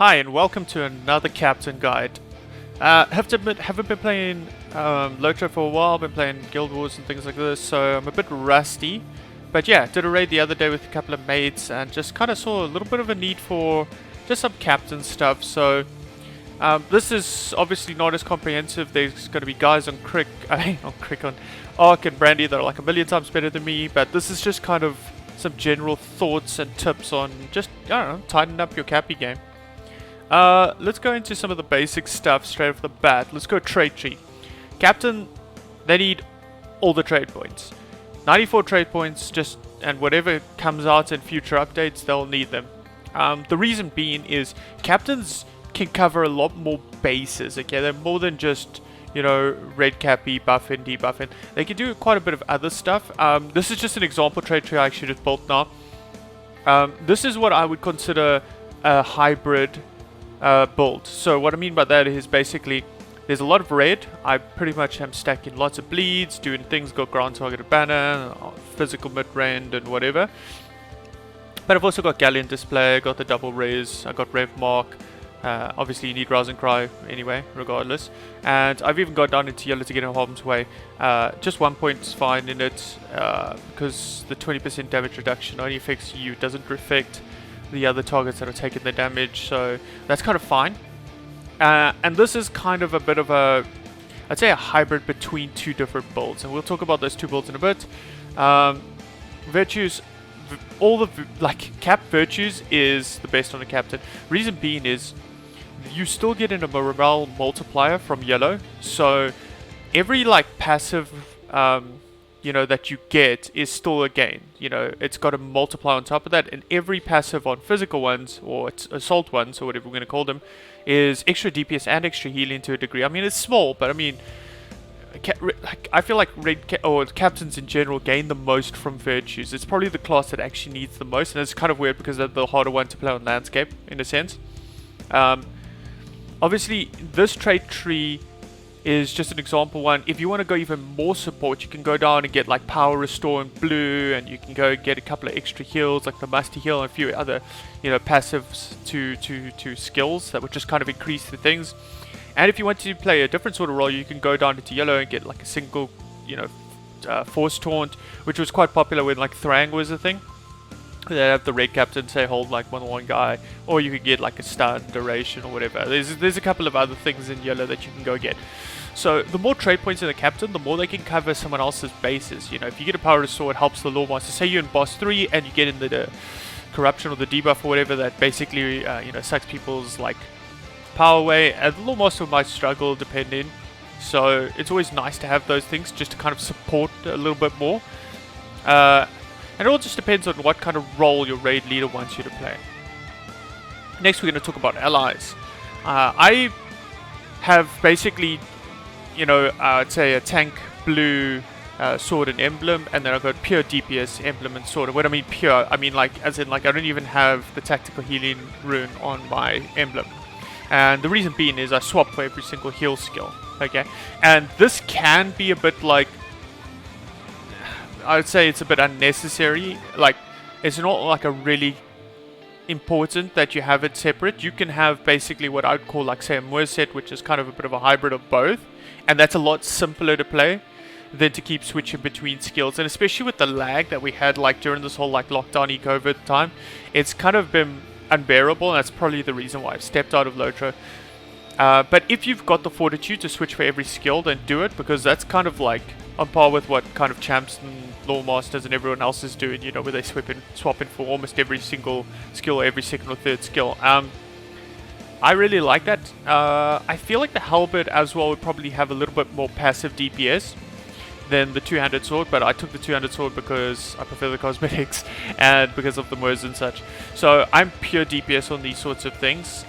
Hi and welcome to another Captain Guide. Have to admit, haven't been playing LOTRO for a while, been playing Guild Wars and things like this, so I'm a bit rusty. But yeah, did a raid the other day with a couple of mates and just kind of saw a little bit of a need for just some captain stuff, so this is obviously not as comprehensive. There's going to be guys on on Arc and Brandy that are like a million times better than me, but this is just kind of some general thoughts and tips on just, I don't know, tighten up your cappy game. Let's go into some of the basic stuff straight off the bat. Let's go trade tree. Captain, they need all the trade points. 94 trade points, and whatever comes out in future updates, they'll need them. The reason being is captains can cover a lot more bases, okay? They're more than just, you know, red cappy, buffing, debuffing. They can do quite a bit of other stuff. This is just an example trade tree I actually just built now. This is what I would consider a hybrid build. So what I mean by that is basically there's a lot of red. I pretty much am stacking lots of bleeds, doing things, got ground targeted banner, physical mid-range and whatever. But I've also got Galleon display, got the double res, I got rev mark. Obviously you need Rouse and Cry anyway, regardless. And I've even got down into yellow to get in harm's way. Just 1 point is fine in it, because the 20% damage reduction only affects you, doesn't affect the other targets that are taking the damage, so that's kind of fine. And this is kind of a bit of a, I'd say a hybrid between two different builds, and we'll talk about those two builds in a bit. Virtues, all the cap virtues is the best on a captain. Reason being is you still get in a morale multiplier from yellow, so every passive you know, that you get is still a gain. You know, it's got a multiplier on top of that, and every passive on physical ones, or assault ones, or whatever we're going to call them, is extra DPS and extra healing to a degree. I mean, it's small, but I mean, I feel like captains in general gain the most from virtues. It's probably the class that actually needs the most, and it's kind of weird because they're the harder one to play on landscape, in a sense. Obviously, this trait tree is just an example one. If you want to go even more support, you can go down and get like power restore in blue, and you can go get a couple of extra heals like the musty heal and a few other, you know, passives to skills that would just kind of increase the things. And if you want to play a different sort of role, you can go down into yellow and get like a single, you know, force taunt, which was quite popular when like Thrang was a thing. They have the red captain say hold like one guy, or you could get like a stun duration or whatever. There's a couple of other things in yellow that you can go get. So the more trade points in the captain, the more they can cover someone else's bases. You know, if you get a power restore, it helps the lore master. Say you're in boss 3 and you get in the corruption or the debuff or whatever that basically you know, sucks people's like power away, and the lore master might struggle depending. So it's always nice to have those things just to kind of support a little bit more. And it all just depends on what kind of role your raid leader wants you to play. Next, we're going to talk about allies. I have basically, you know, I'd say a tank, blue, sword and emblem, and then I've got pure DPS, emblem and sword. And when I mean pure, I mean like, as in like, I don't even have the tactical healing rune on my emblem. And the reason being is I swap for every single heal skill, okay? And this can be a bit like, I would say it's a bit unnecessary. Like, it's not like a really important that you have it separate. You can have basically what I would call like, say, a Moore set, which is kind of a bit of a hybrid of both, and that's a lot simpler to play than to keep switching between skills. And especially with the lag that we had like during this whole like lockdown COVID time, it's kind of been unbearable, and that's probably the reason why I've stepped out of LOTRO. But if you've got the fortitude to switch for every skill, then do it, because that's kind of like on par with what kind of champs and lore masters and everyone else is doing, you know, where they swap in for almost every single skill, every second or third skill. I really like that. I feel like the halberd as well would probably have a little bit more passive DPS than the two-handed sword, but I took the two-handed sword because I prefer the cosmetics and because of the Moors and such. So I'm pure DPS on these sorts of things,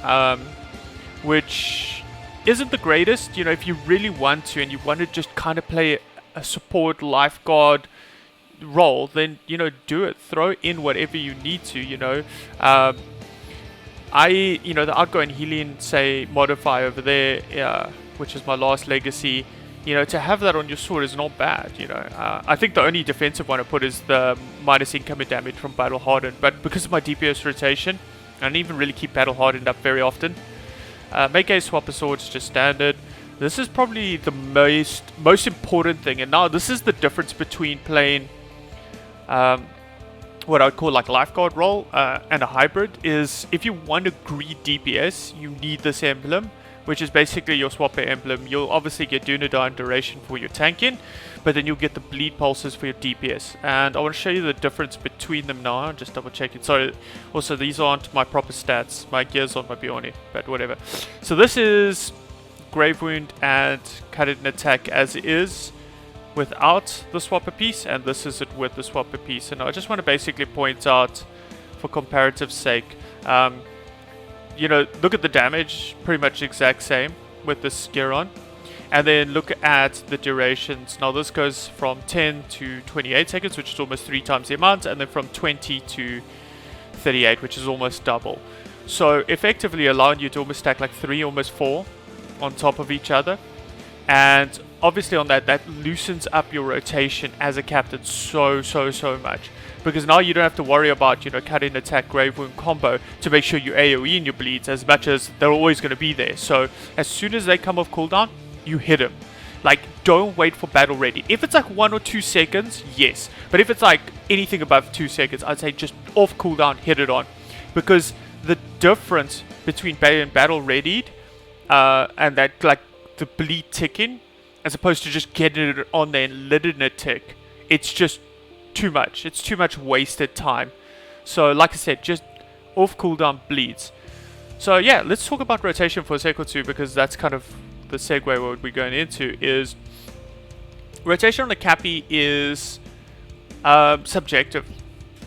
which isn't the greatest. You know, if you really want to and you want to just kind of play a support lifeguard role, then, you know, do it. Throw in whatever you need to, you know. You know, the outgoing healing, say, modifier over there, which is my last legacy, you know, to have that on your sword is not bad, you know. I think the only defensive one I put is the minus incoming damage from battle hardened, but because of my DPS rotation, I don't even really keep battle hardened up very often. Make a swap a sword is just standard. This is probably the most important thing, and now this is the difference between playing what I would call like lifeguard role and a hybrid. Is if you want to greed DPS, you need this emblem, which is basically your swapper emblem. You'll obviously get Dunedain duration for your tanking, but then you'll get the bleed pulses for your DPS. And I want to show you the difference between them now. I'm just double checking. Sorry, also these aren't my proper stats. My gears on my Bioni, but whatever. So this is Grave Wound and Cut It in Attack as is, without the swapper piece, and this is it with the swapper piece. And I just want to basically point out, for comparative sake, you know, look at the damage, pretty much exact same with this gear on, and then look at the durations. Now this goes from 10 to 28 seconds, which is almost 3 times the amount, and then from 20 to 38, which is almost double. So effectively allowing you to almost stack like 3, almost 4 on top of each other. And obviously on that loosens up your rotation as a captain so much, because now you don't have to worry about, you know, cut in attack grave wound combo to make sure you AoE in your bleeds, as much as they're always going to be there. So as soon as they come off cooldown, you hit them. Like, don't wait for battle ready. If it's like 1 or 2 seconds, yes, but if it's like anything above 2 seconds, I'd say just off cooldown, hit it on, because the difference between being battle readied and that, like, the bleed ticking, as opposed to just getting it on there and letting it tick, it's just too much. It's too much wasted time. So like I said, just off cooldown bleeds. So yeah, let's talk about rotation for a sec or two, because that's kind of the segue what we're going into. Is rotation on the Cappy is subjective.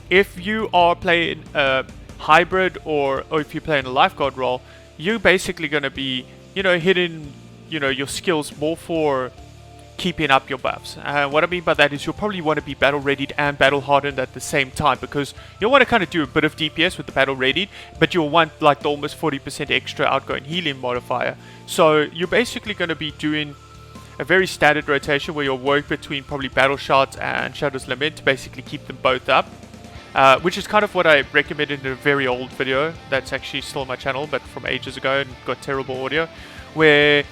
If you are playing a hybrid or if you're playing a lifeguard role, you're basically going to be, you know, hitting, you know, your skills more for keeping up your buffs. And what I mean by that is you'll probably want to be battle readied and battle hardened at the same time, because you'll want to kind of do a bit of DPS with the battle readied, but you'll want like the almost 40% extra outgoing healing modifier. So you're basically going to be doing a very standard rotation where you'll work between probably battle shots and Shadow's Lament to basically keep them both up. Which is kind of what I recommended in a very old video that's actually still on my channel, but from ages ago and got terrible audio, where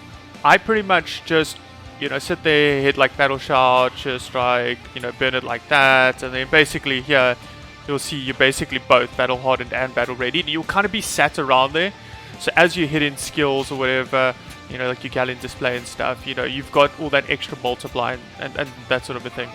I pretty much just, you know, sit there, hit like battle shout, sheer strike, you know, burn it like that, and then basically here you'll see you're basically both battle hardened and battle ready. You'll kind of be sat around there, so as you hit in skills or whatever, you know, like your Galleon display and stuff, you know, you've got all that extra multiply and that sort of a thing.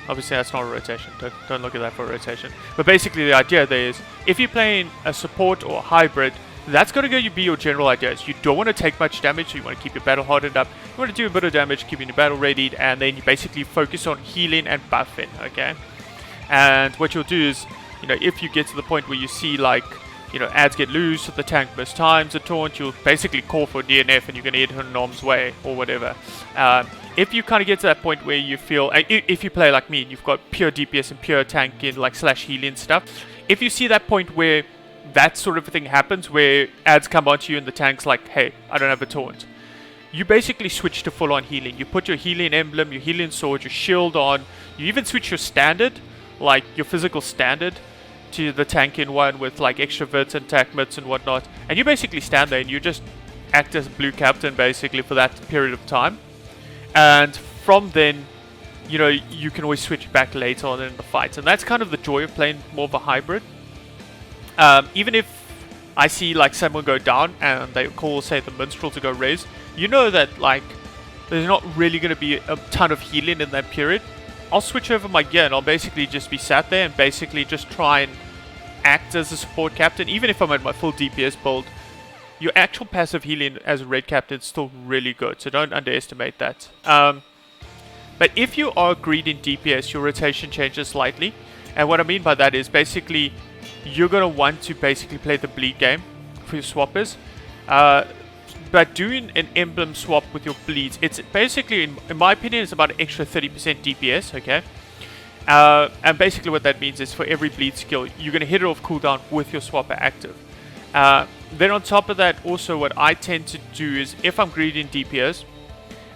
Obviously that's not a rotation, don't look at that for a rotation. But basically the idea there is, if you're playing a support or a hybrid, that's going to be your general ideas. You don't want to take much damage, so you want to keep your battle hardened up. You want to do a bit of damage, keeping your battle readied, and then you basically focus on healing and buffing, okay? And what you'll do is, you know, if you get to the point where you see like, you know, ads get loose, the tank missed times, a taunt, you'll basically call for DNF and you're going to hit her in arm's way or whatever. If you kind of get to that point where you feel, if you play like me, and you've got pure DPS and pure tanking, like slash healing stuff, if you see that point where that sort of thing happens, where ads come onto you and the tank's like, hey, I don't have a taunt, you basically switch to full on healing. You put your healing emblem, your healing sword, your shield on, you even switch your standard, like your physical standard, to the tanking one with like extra vits and attack mitts and whatnot, and you basically stand there and you just act as blue captain basically for that period of time. And from then, you know, you can always switch back later on in the fight, and that's kind of the joy of playing more of a hybrid. Even if I see like someone go down and they call, say, the minstrel to go raise, you know that like there's not really going to be a ton of healing in that period. I'll switch over my gear and I'll basically just be sat there and basically just try and act as a support captain. Even if I'm at my full DPS build, your actual passive healing as a red captain is still really good, so don't underestimate that. But if you are greedy in DPS, your rotation changes slightly, and what I mean by that is basically you're going to want to basically play the bleed game for your swappers. But doing an emblem swap with your bleeds, it's basically, in my opinion, it's about an extra 30% DPS, okay? And basically what that means is for every bleed skill, you're going to hit it off cooldown with your swapper active. Then on top of that, also what I tend to do is, if I'm greedy in DPS,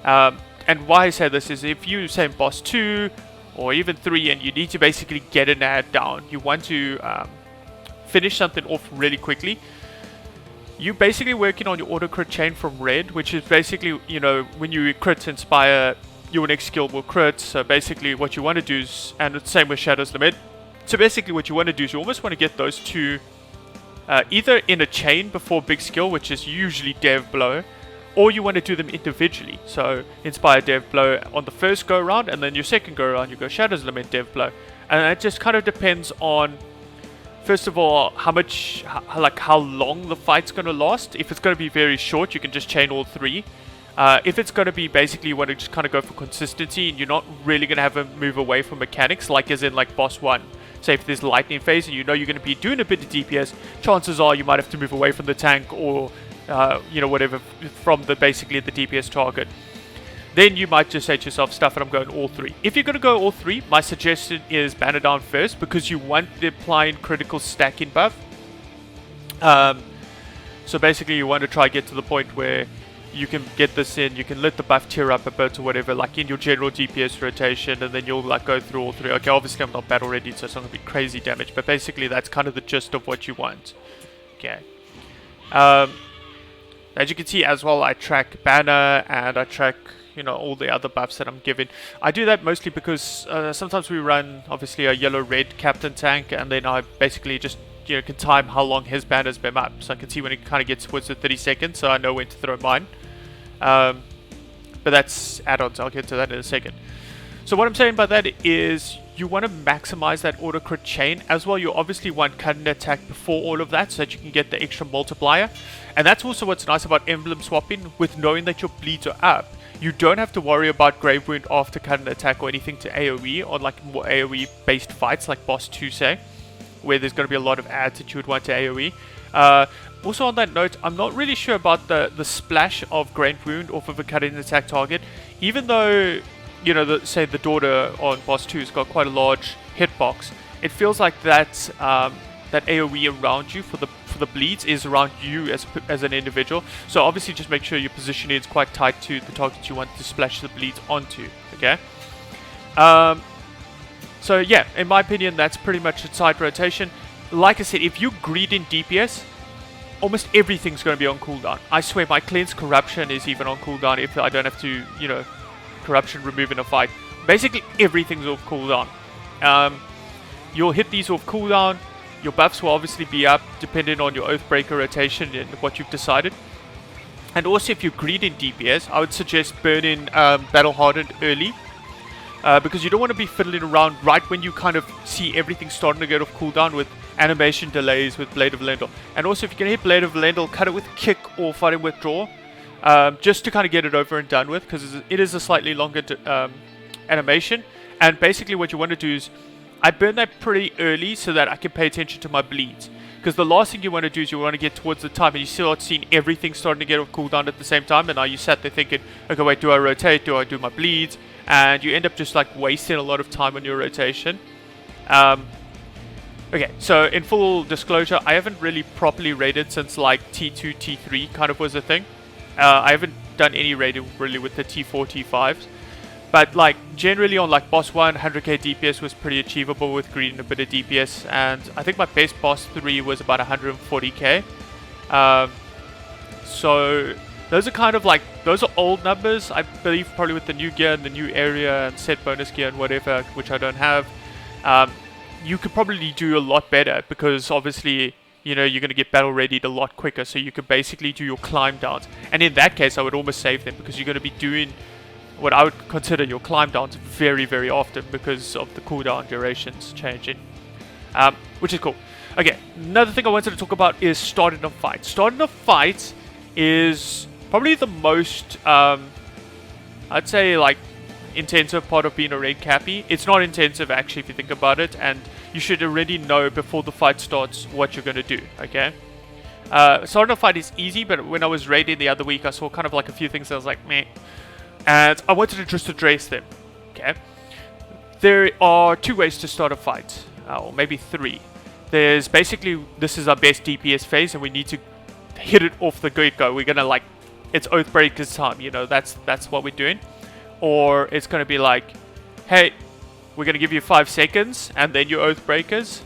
and why I say this is, if you say boss 2 or even 3 and you need to basically get an ad down, you want to finish something off really quickly, you're basically working on your auto crit chain from red, which is basically, you know, when you crit Inspire, your next skill will crit. So basically what you want to do is, and it's the same with Shadow's Limit, so basically what you want to do is you almost want to get those two either in a chain before big skill, which is usually Dev Blow, or you want to do them individually. So Inspire, Dev Blow on the first go around, and then your second go around you go Shadow's Limit, Dev Blow. And it just kind of depends on, first of all, how long the fight's going to last. If it's going to be very short, you can just chain all three. If it's going to be basically you want to just kind of go for consistency and you're not really going to have them move away from mechanics, like as in like boss 1. Say if there's lightning phase and you know you're going to be doing a bit of DPS, chances are you might have to move away from the tank or you know, whatever, from basically the DPS target. Then you might just say to yourself, stuff it, I'm going all three. If you're going to go all three, my suggestion is banner down first, because you want the applying critical stacking buff. So basically you want to try get to the point where you can get this in, you can let the buff tier up a bit or whatever, like in your general DPS rotation, and then you'll like go through all three. Okay, obviously I'm not battle ready, so it's not going to be crazy damage, but basically that's kind of the gist of what you want. Okay. As you can see as well, I track banner and I track, you know, all the other buffs that I'm given. I do that mostly because sometimes we run obviously a yellow-red captain tank, and then I basically just, you know, can time how long his banner's been up, so I can see when it kind of gets towards the 30 seconds, so I know when to throw mine. But that's add-ons, I'll get to that in a second. So what I'm saying by that is you want to maximize that auto crit chain as well. You obviously want cutting attack before all of that so that you can get the extra multiplier. And that's also what's nice about emblem swapping, with knowing that your bleeds are up. You don't have to worry about Grave Wound after cutting attack or anything to AoE on like more AoE based fights like boss 2 say, where there's going to be a lot of adds that you would want to AoE. Also on that note, I'm not really sure about the splash of Grave Wound off of a cutting attack target, even though, you know, say the daughter on boss 2 has got quite a large hitbox. It feels like that that AoE around you for the bleeds is around you as an individual. So obviously just make sure your positioning is quite tight to the target you want to splash the bleeds onto. Okay. So yeah, in my opinion, that's pretty much a side rotation. Like I said, if you greed in DPS, almost everything's going to be on cooldown. I swear my cleanse corruption is even on cooldown if I don't have to, you know, corruption remove in a fight. Basically everything's off cooldown. You'll hit these off cooldown. Your buffs will obviously be up depending on your Oathbreaker rotation and what you've decided. And also if you greed in DPS, I would suggest burning Battle Hardened early. Because you don't want to be fiddling around right when you kind of see everything starting to get off cooldown with animation delays with Blade of Lendl. And also if you can hit Blade of Lendl, cut it with Kick or Fighting Withdraw. Just to kind of get it over and done with, because it is a slightly longer animation. And basically what you want to do is I burn that pretty early so that I can pay attention to my bleeds. Because the last thing you want to do is you want to get towards the time and you still not seeing everything starting to get off cooldown at the same time, and now you sat there thinking, okay, wait, do I rotate? Do I do my bleeds? And you end up just like wasting a lot of time on your rotation. Okay, so in full disclosure, I haven't really properly raided since like T2, T3 kind of was a thing. I haven't done any raiding really with the T4, T5s. But like generally on like boss 1, 100k DPS was pretty achievable with greed and a bit of DPS. And I think my best boss 3 was about 140k. So those are kind of like, those are old numbers. I believe probably with the new gear and the new area and set bonus gear and whatever, which I don't have. You could probably do a lot better because obviously, you know, you're going to get battle readied a lot quicker. So you could basically do your climb downs. And in that case, I would almost save them because you're going to be doing what I would consider your climb downs very, very often because of the cooldown durations changing. Which is cool. Okay, another thing I wanted to talk about is starting a fight. Starting a fight is probably the most, I'd say like, intensive part of being a raid cappy. It's not intensive actually if you think about it, and you should already know before the fight starts what you're going to do, okay? Starting a fight is easy, but when I was raiding the other week, I saw kind of like a few things that I was like, meh. And I wanted to just address them, okay? There are two ways to start a fight, or maybe three. There's basically, this is our best DPS phase, and we need to hit it off the get-go. We're going to like, it's Oathbreaker's time, you know, that's what we're doing. Or it's going to be like, hey, we're going to give you 5 seconds, and then your Oathbreakers.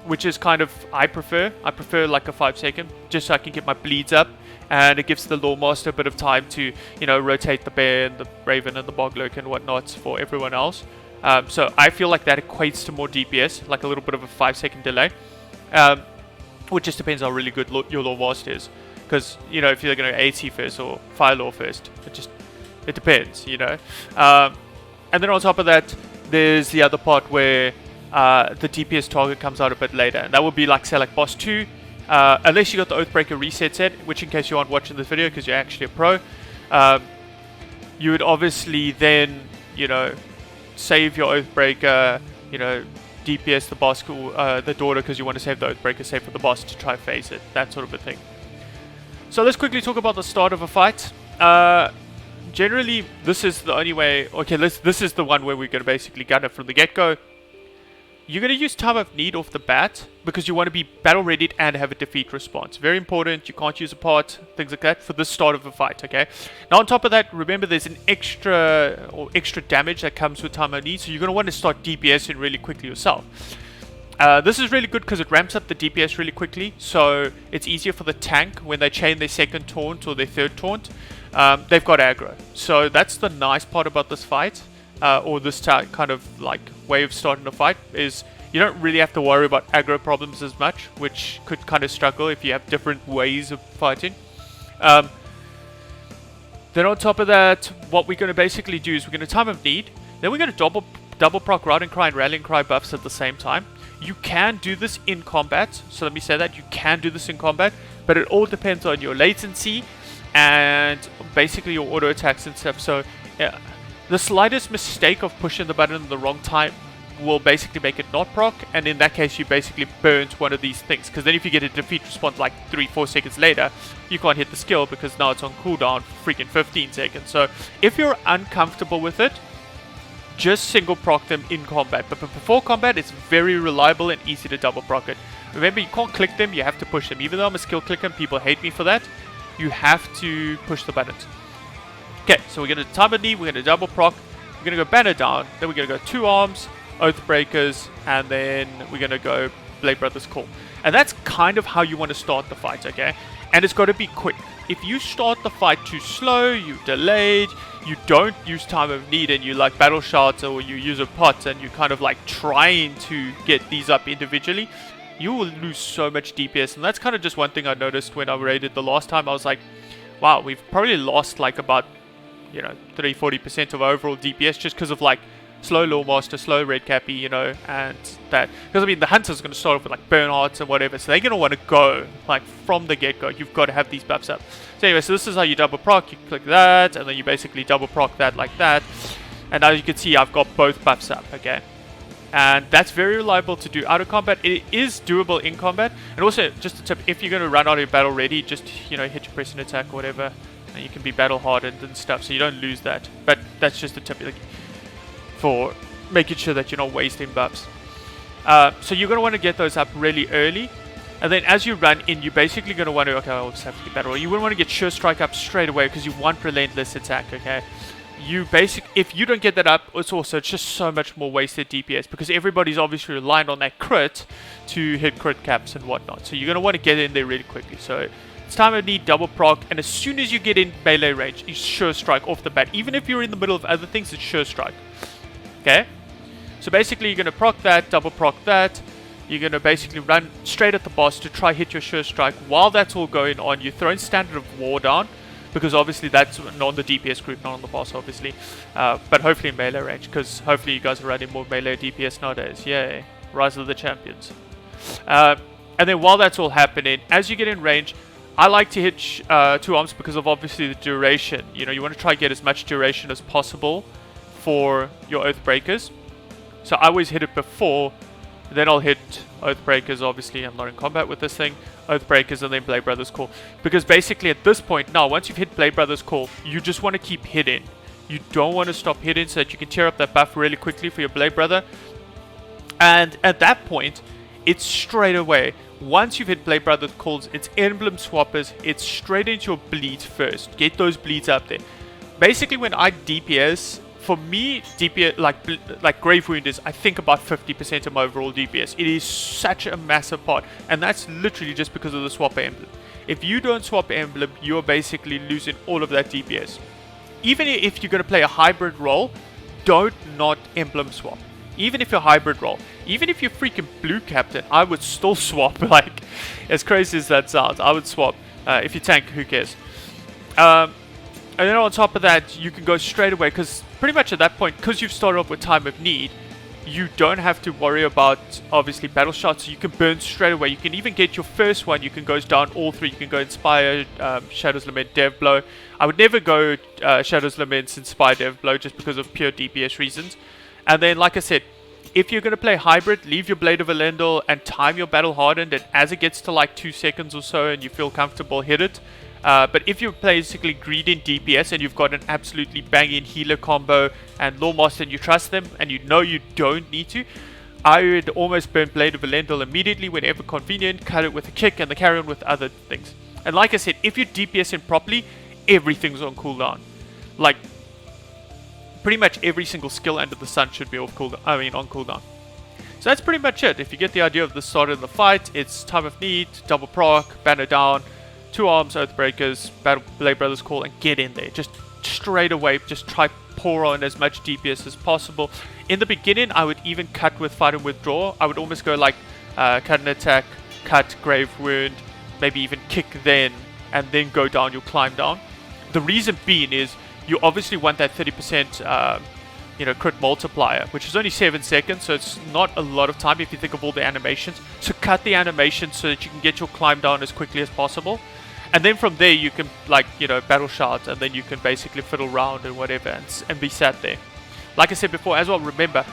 which is kind of I prefer like a 5-second, just so I can get my bleeds up, and it gives the Lawmaster a bit of time to, you know, rotate the bear and the raven and the boglurk and whatnot for everyone else. So I feel like that equates to more DPS, like a little bit of a 5-second delay, which just depends how really good your Lawmaster is. Because, you know, if you're going to AT first or Fire Law first, it depends, you know. And then on top of that, there's the other part where the DPS target comes out a bit later, and that would be like, say, like boss 2, unless you got the Oathbreaker reset set, which, in case you aren't watching this video because you're actually a pro, you would obviously then, you know, save your Oathbreaker, you know, DPS the boss, the daughter, because you want to save the Oathbreaker, save for the boss to try face it, that sort of a thing. So let's quickly talk about the start of a fight. Generally, this is the only way. Okay, this is the one where we're going to basically gun it from the get-go. You're going to use Time of Need off the bat because you want to be battle ready and have a defeat response. Very important. You can't use a part, things like that, for the start of a fight, okay? Now, on top of that, remember there's an extra damage that comes with Time of Need, so you're going to want to start DPSing really quickly yourself. This is really good because it ramps up the DPS really quickly, so it's easier for the tank when they chain their second taunt or their third taunt. They've got aggro, so that's the nice part about this fight, or this kind of like way of starting a fight, is you don't really have to worry about aggro problems as much, which could kind of struggle if you have different ways of fighting. Then on top of that, what we're going to basically do is we're going to Time of Need, then we're going to double proc Rallying Cry and Rallying Cry buffs at the same time. You can do this in combat, so let me say that, you can do this in combat, but it all depends on your latency and basically your auto attacks and stuff. So yeah, the slightest mistake of pushing the button at the wrong time will basically make it not proc, and in that case you basically burnt one of these things, because then if you get a defeat response like 3-4 seconds later, you can't hit the skill because now it's on cooldown for freaking 15 seconds. So if you're uncomfortable with it, just single proc them in combat, but before combat it's very reliable and easy to double proc it. Remember, you can't click them, you have to push them. Even though I'm a skill clicker and people hate me for that, you have to push the buttons. Okay, so we're going to Time of Need, we're going to double proc, we're going to go Banner Down, then we're going to go 2 Arms, Oathbreakers, and then we're going to go Blade Brothers Call. And that's kind of how you want to start the fight, okay? And it's got to be quick. If you start the fight too slow, you delayed, you don't use Time of Need, and you like battle shots, or you use a pot and you kind of like trying to get these up individually, you will lose so much DPS. And that's kind of just one thing I noticed when I raided the last time. I was like, wow, we've probably lost like about, you know, 30-40% of overall DPS just because of like slow Lawmaster, slow Red Cappy, you know, and that. Because I mean, the Hunter's going to start off with like Burn Hearts and whatever, so they're going to want to go like from the get-go. You've got to have these buffs up. So anyway, so this is how you double proc. You click that, and then you basically double proc that like that. And now you can see I've got both buffs up, okay? And that's very reliable to do out of combat. It is doable in combat. And also, just a tip, if you're going to run out of battle ready, just, you know, hit your press and attack or whatever. And you can be battle hardened and stuff, so you don't lose that. But that's just a tip like, for making sure that you're not wasting buffs. So you're going to want to get those up really early. And then as you run in, you're basically going to want to, okay, I'll just have to get battle. You wouldn't want to get Sure Strike up straight away because you want Relentless Attack, okay? If you don't get that up, it's just so much more wasted DPS because everybody's obviously relying on that crit to hit crit caps and whatnot. So you're going to want to get in there really quickly. So it's Time of Need, double proc, and as soon as you get in melee range, you Sure Strike off the bat. Even if you're in the middle of other things, it's Sure Strike. Okay? So basically you're going to proc that, double proc that. You're going to basically run straight at the boss to try hit your Sure Strike. While that's all going on, you're throwing Standard of War down. Because obviously that's on the DPS group, not on the boss, obviously. But hopefully in melee range, because hopefully you guys are running more melee DPS nowadays. Yay. Rise of the Champions. And then while that's all happening, as you get in range, I like to hit 2 arms because of obviously the duration. You know, you want to try to get as much duration as possible for your Oathbreakers. So I always hit it before, then I'll hit Oathbreakers, obviously I'm not in combat with this thing, Oathbreakers, and then Blade Brothers Call. Because basically at this point now, once you've hit Blade Brothers Call, you just want to keep hitting. You don't want to stop hitting so that you can tear up that buff really quickly for your Blade Brother. And at that point, it's straight away. Once you've hit Blade Brothers Calls, it's emblem swappers, it's straight into your bleeds first. Get those bleeds up there. Basically when I DPS for me, DPS, like Grave Wound is, I think, about 50% of my overall DPS. It is such a massive part, and that's literally just because of the swap emblem. If you don't swap emblem, you're basically losing all of that DPS. Even if you're going to play a hybrid role, don't not emblem swap. Even if you're hybrid role, even if you're freaking blue captain, I would still swap. Like, as crazy as that sounds, I would swap. If you tank, who cares? And then on top of that, you can go straight away, because pretty much at that point, because you've started off with Time of Need, you don't have to worry about, obviously, battle shots. So you can burn straight away. You can even get your first one. You can go down all three. You can go Inspire, Shadow's Lament, Dev Blow. I would never go Shadow's Lament, Inspire, Dev Blow, just because of pure DPS reasons. And then, like I said, if you're going to play hybrid, leave your Blade of Elendil and time your Battle Hardened. And as it gets to like 2 seconds or so and you feel comfortable, hit it. But if you're basically greedy in DPS and you've got an absolutely banging healer combo and Lore Master and you trust them and you know you don't need to, I would almost burn Blade of Elendil immediately whenever convenient, cut it with a kick and the carry on with other things. And like I said, if you're DPSing properly, everything's on cooldown. Like, pretty much every single skill under the sun should be on cooldown. So that's pretty much it. If you get the idea of the start of the fight, it's Time of Need, double proc, banner down, 2 arms, Oathbreakers, Blade Brothers Call, and get in there. Just straight away, just try pour on as much DPS as possible. In the beginning, I would even cut with Fight and Withdraw. I would almost go like cut an attack, cut, Grave Wound, maybe even kick then, and then go down, you'll climb down. The reason being is you obviously want that 30% crit multiplier, which is only 7 seconds, so it's not a lot of time if you think of all the animations. So cut the animations so that you can get your climb down as quickly as possible. And then from there you can, battle shout, and then you can basically fiddle around and whatever and be sat there. Like I said before as well, remember,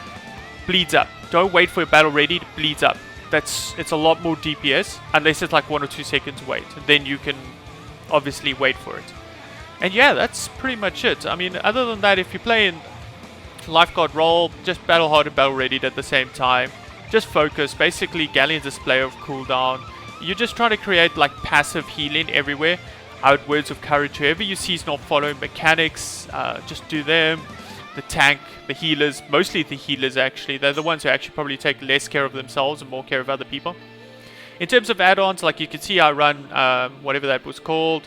bleeds up. Don't wait for your battle ready, it bleeds up. It's a lot more DPS, unless it's like 1 or 2 seconds wait. And then you can obviously wait for it. And yeah, that's pretty much it. I mean, other than that, if you're playing Lifeguard role, just battle hard and battle ready at the same time. Just focus. Basically, Galleon's display of cooldown. You're just trying to create like passive healing everywhere. Words of courage. Whoever you see is not following mechanics, just do them. The tank, the healers, mostly the healers actually. They're the ones who actually probably take less care of themselves and more care of other people. In terms of add-ons, like you can see, I run whatever that was called,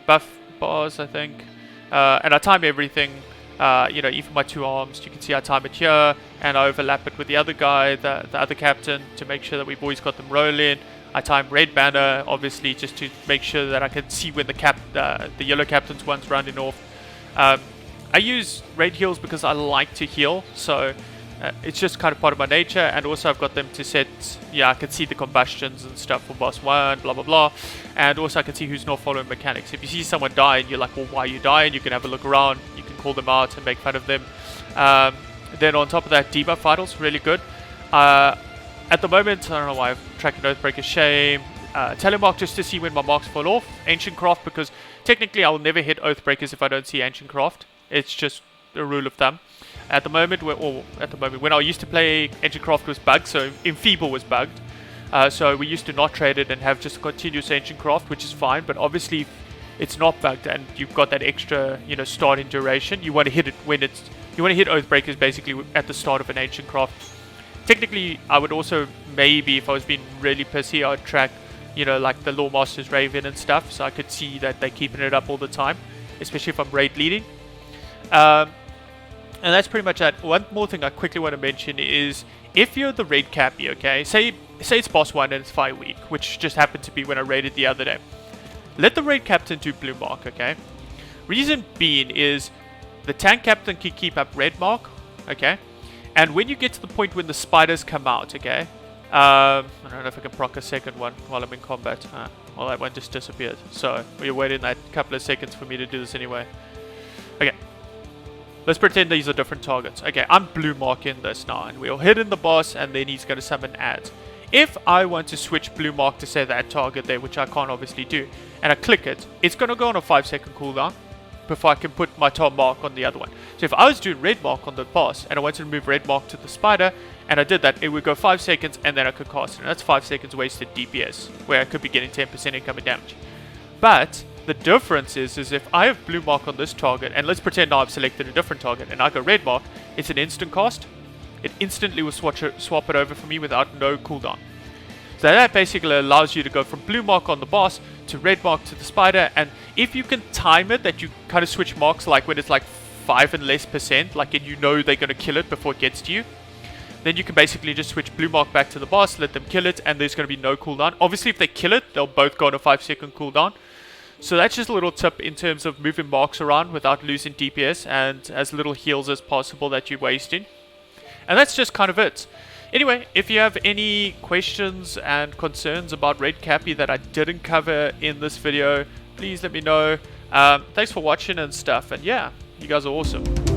buff bars, I think, and I time everything. Even my 2 arms, you can see I time it here, and I overlap it with the other guy, the other captain, to make sure that we've always got them rolling. I time red banner, obviously, just to make sure that I can see when the yellow captain's one's running off. I use red heals because I like to heal, so it's just kind of part of my nature. And also I've got them to set, I can see the combustions and stuff for boss 1, blah blah blah. And also I can see who's not following mechanics. If you see someone die and you're like, well, why are you dying? You can have a look around, you can call them out and make fun of them. Then on top of that, debuff vitals, really good. At the moment, I don't know why I've tracked Oathbreaker, Shame, Telemark just to see when my marks fall off, Ancient Craft, because technically I will never hit Oathbreakers if I don't see Ancient Craft. It's just a rule of thumb. At the moment, when I used to play, Ancient Craft was bugged, so Enfeeble was bugged. So we used to not trade it and have just continuous Ancient Craft, which is fine, but obviously if it's not bugged and you've got that extra, starting duration, you want to hit it when you want to hit Oathbreakers basically at the start of an Ancient Craft. Technically, I would also, maybe if I was being really pissy, I would track, like the Lore Master's Raven and stuff, so I could see that they're keeping it up all the time, especially if I'm raid leading. And that's pretty much it. One more thing I quickly want to mention is, if you're the raid cappy, okay, say it's boss 1 and it's 5 week, which just happened to be when I raided the other day. Let the raid captain do blue mark, okay? Reason being is, the tank captain can keep up red mark, okay? And when you get to the point when the spiders come out, okay? I don't know if I can proc a second one while I'm in combat. Well, that one just disappeared. So, we're waiting that couple of seconds for me to do this anyway. Okay. Let's pretend these are different targets. Okay, I'm blue marking this now, and we'll hit in the boss, and then he's going to summon ads. If I want to switch blue mark to say that target there, which I can't obviously do, and I click it, it's going to go on a 5-second cooldown before I can put my top mark on the other one. So if I was doing red mark on the boss, and I wanted to move red mark to the spider, and I did that, it would go 5 seconds, and then I could cast it. And that's 5 seconds wasted DPS, where I could be getting 10% incoming damage. But The difference is if I have blue mark on this target, and let's pretend now I've selected a different target, and I go red mark, it's an instant cast. It instantly will swap it over for me without no cooldown. So that basically allows you to go from blue mark on the boss to red mark to the spider, and if you can time it that you kind of switch marks like when it's like 5% and less, like and you know they're going to kill it before it gets to you, then you can basically just switch blue mark back to the boss, let them kill it, and there's going to be no cooldown. Obviously if they kill it, they'll both go on a 5-second cooldown. So that's just a little tip in terms of moving marks around without losing DPS and as little heals as possible that you're wasting. And that's just kind of it. Anyway, if you have any questions and concerns about Red Cappy that I didn't cover in this video, please let me know. Thanks for watching and stuff, and yeah, you guys are awesome.